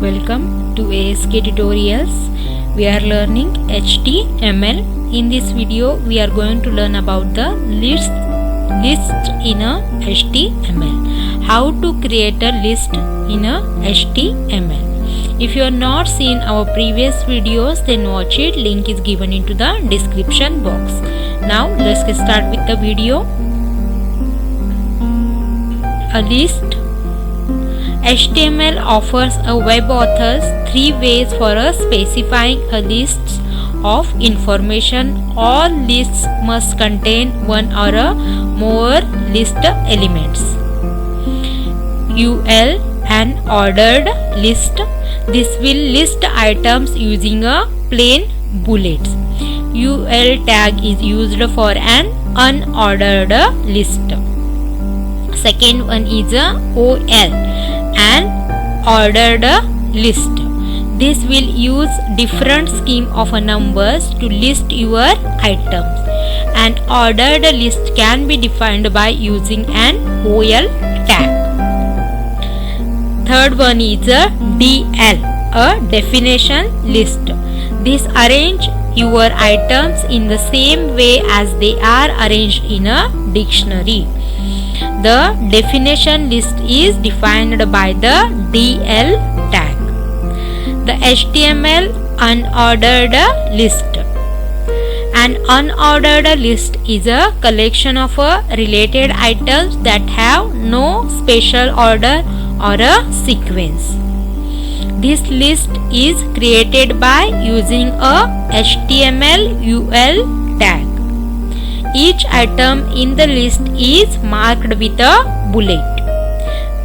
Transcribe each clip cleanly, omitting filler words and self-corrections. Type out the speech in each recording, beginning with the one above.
Welcome to ASK Tutorials. We are learning HTML. In this video, we are going to learn about the list in a HTML. How to create a list in a HTML. If you have not seen our previous videos, then watch it. Link is given into the description box. Now let's get started with the video. A list. HTML offers a web authors three ways for specifying a list of information. All lists must contain one or more list elements. UL, an ordered list. This will list items using a plain bullets. UL tag is used for an unordered list. Second one is OL, an ordered list. This will use different scheme of numbers to list your items. An ordered list can be defined by using an OL tag. Third one is DL, a definition list. This arrange your items in the same way as they are arranged in a dictionary. The definition list is defined by the DL tag. The HTML unordered list. An unordered list is a collection of related items that have no special order or a sequence. This list is created by using a HTML UL tag. Each item in the list is marked with a bullet.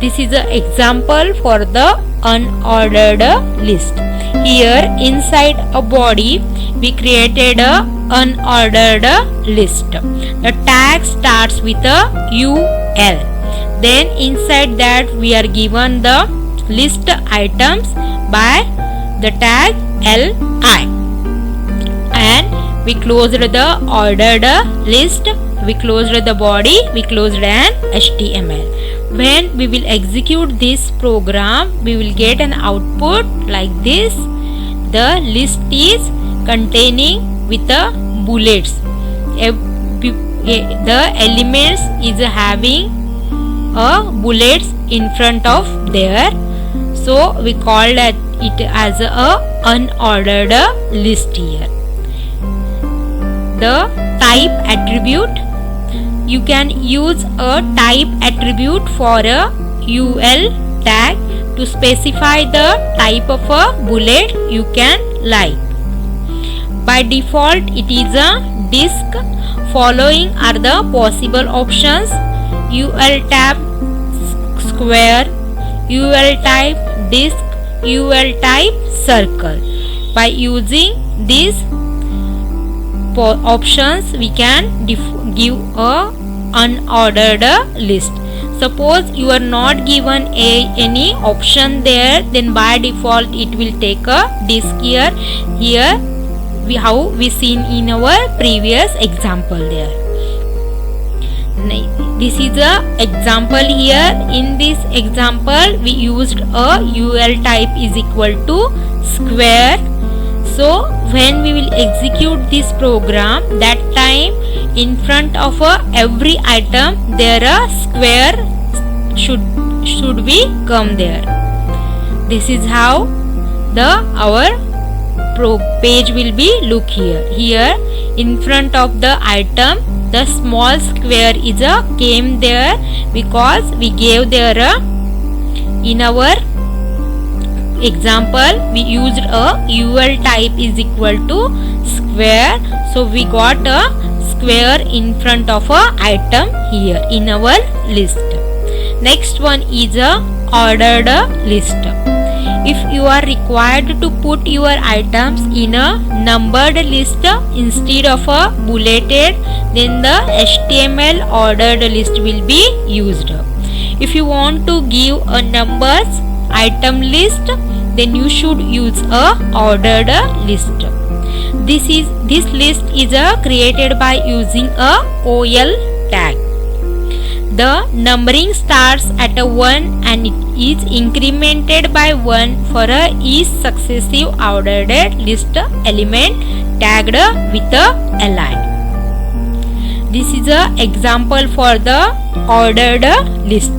This is an example for the unordered list. Here inside a body we created a unordered list. The tag starts with a UL. Then inside that we are given the list items by the tag LI. And we closed the ordered list, we closed the body, we closed an HTML. When we will execute this program, we will get an output like this. The list is containing with the bullets. The elements is having a bullets in front of there. So we called it as a unordered list here. The type attribute. You can use a type attribute for a UL tag to specify the type of a bullet you can like. By default it is a disk. Following are the possible options: UL tab, square, UL type, disk, UL type, circle. By using these options we can give a unordered list. Suppose you are not given any option there, then by default it will take a disk here. How we seen in our previous example there. This is a example here. In this example we used a UL type is equal to square. So when we will execute this program, that time in front of every item there a square should be come there. This is how our page will be look here. Here in front of the item the small square is came there because we gave there in our example we used a UL type is equal to square, so we got a square in front of a item here in our list. Next one is a ordered list. If you are required to put your items in a numbered list instead of a bulleted, then the HTML ordered list will be used. If you want to give a numbers item list, then you should use a ordered list. This list is created by using a OL tag. The numbering starts at a 1 and it is incremented by 1 for each successive ordered list element tagged with a li. This is an example for the ordered list.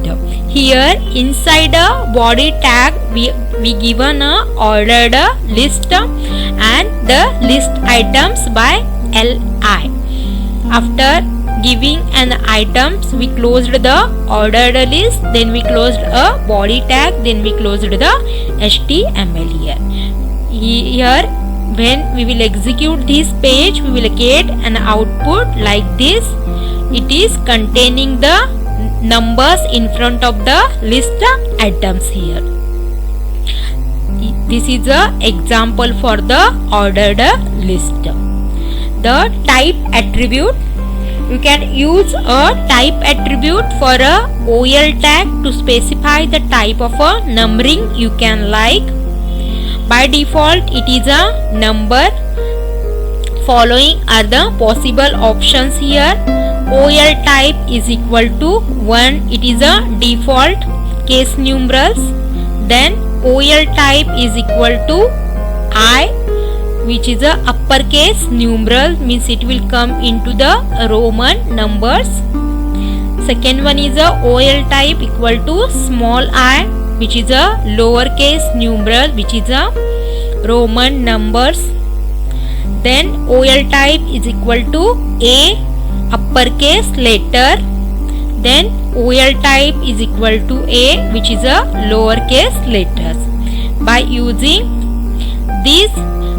Here inside a body tag we given a ordered list and the list items by li. After giving an items, we closed the ordered list, then we closed a body tag, then we closed the HTML here. Here when we will execute this page, we will get an output like this. It is containing the numbers in front of the list items here. This is an example for the ordered list. The type attribute. You can use a type attribute for a OL tag to specify the type of a numbering you can like. By default it is a number. Following are the possible options here. OL type is equal to 1. It is a default case numerals. Then OL type is equal to I, which is a uppercase numeral, means it will come into the Roman numbers. Second one is a OL type equal to small I, which is a lowercase numeral, which is a Roman numbers. Then OL type is equal to A, uppercase letter. Then OL type is equal to A, which is a lowercase letters. By using these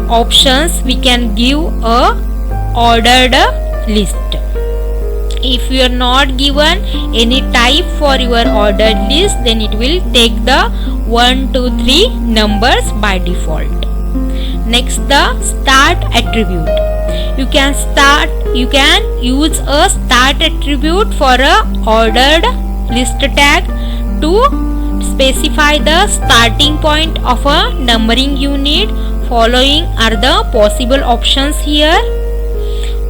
options we can give a ordered list. If you are not given any type for your ordered list, then it will take the 1, 2, 3 numbers by default. Next, the start attribute. You can use a start attribute for a ordered list tag to specify the starting point of a numbering unit. Following are the possible options here.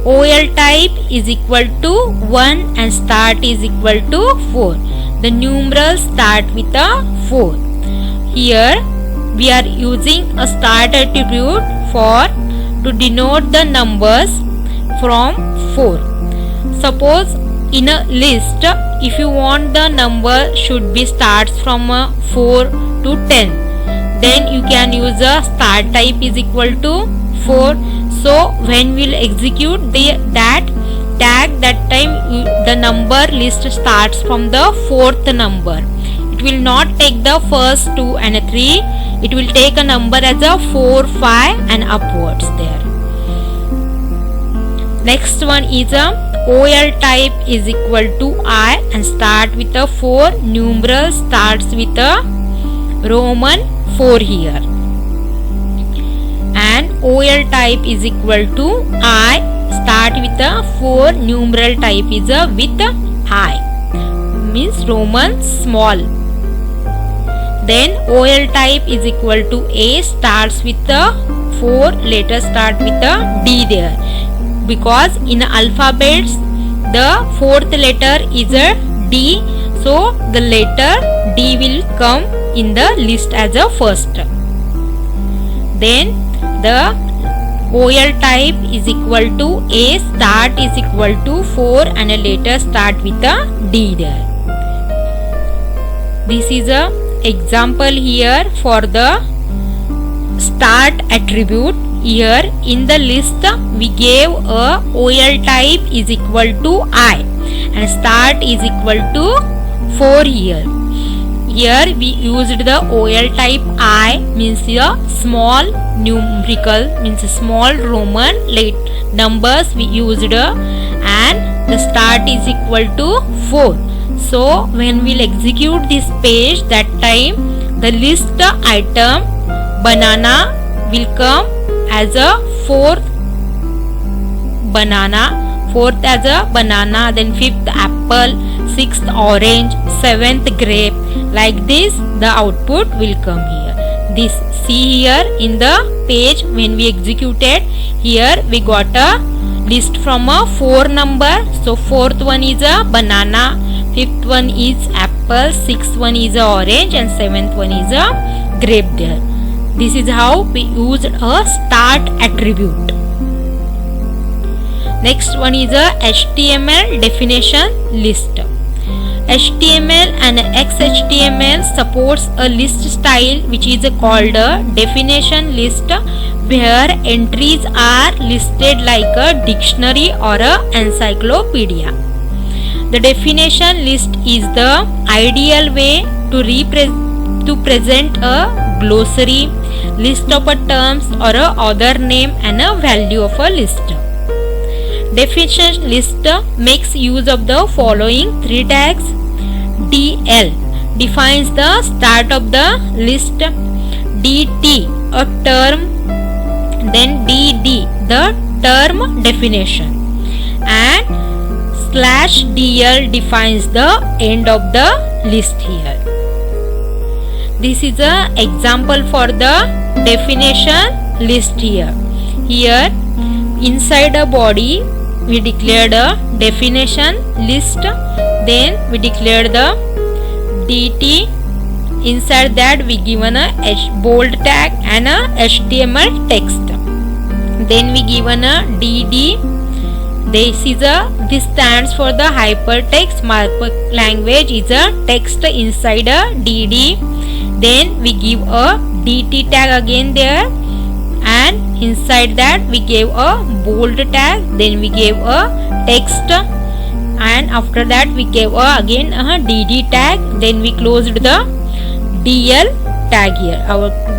OL type is equal to 1 and start is equal to 4. The numerals start with a 4. Here we are using a start attribute to denote the numbers from 4. Suppose in a list, if you want the number should be starts from 4 to 10, then you can use a start type is equal to 4. So when we will execute that tag, that time the number list starts from the 4th number. It will not take the first 2 and 3. It will take a number as a 4, 5 and upwards there. Next one is a OL type is equal to I and start with a 4. Numeral starts with a Roman 4 here. And OL type is equal to I, start with a 4. Numeral type is a with I, means Roman small. Then OL type is equal to A, starts with a 4, letter start with a D there, because in alphabets the 4th letter is a D, so the letter D will come in the list as a first. Then the OL type is equal to A, start is equal to 4 and a letter start with a D there. This is a example here for the start attribute. Here in the list we gave a OL type is equal to I and start is equal to 4 here. Here we used the OL type I, means a small numerical, means a small Roman numbers we used, and the start is equal to 4. So when we'll execute this page, that time the list item banana will come as a 4th banana, 4th as a banana, then 5th apple, 6th orange, 7th grape. Like this the output will come here. This see here in the page when we executed, here we got a list from a 4 number. So 4th one is a banana, fifth one is apple, sixth one is a orange, and seventh one is a grape there. This is how we used a start attribute. Next one is a HTML definition list. HTML and XHTML supports a list style which is called a definition list, where entries are listed like a dictionary or a encyclopedia. The definition list is the ideal way to present a glossary, list of terms or a author name and a value of a list. Definition list makes use of the following three tags. DL defines the start of the list, DT a term, then DD the term definition, and /DL defines the end of the list here. This is a example for the definition list here. Here inside a body we declared a definition list, then we declared the DT. Inside that we given a bold tag and a HTML text. Then we given a DD. This stands for the hypertext markup language, is a text inside a DD. Then we give a DT tag again there, and inside that we gave a bold tag, then we gave a text, and after that we gave again a DD tag, then we closed the DL tag here.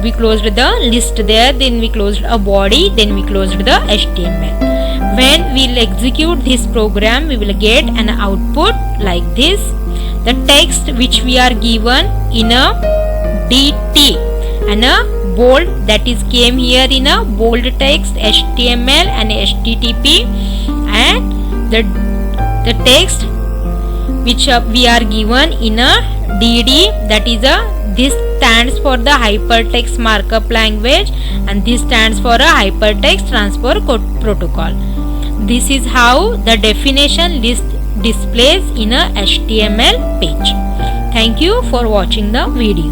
We closed the list there, then we closed a body, then we closed the HTML. When we'll execute this program, we will get an output like this. The text which we are given in a DT and a bold, that is came here in a bold text, HTML and HTTP, and the text which we are given in a DD, that is this stands for the hypertext markup language, and this stands for a hypertext transfer protocol. This is how the definition list displays in a HTML page. Thank you for watching the video.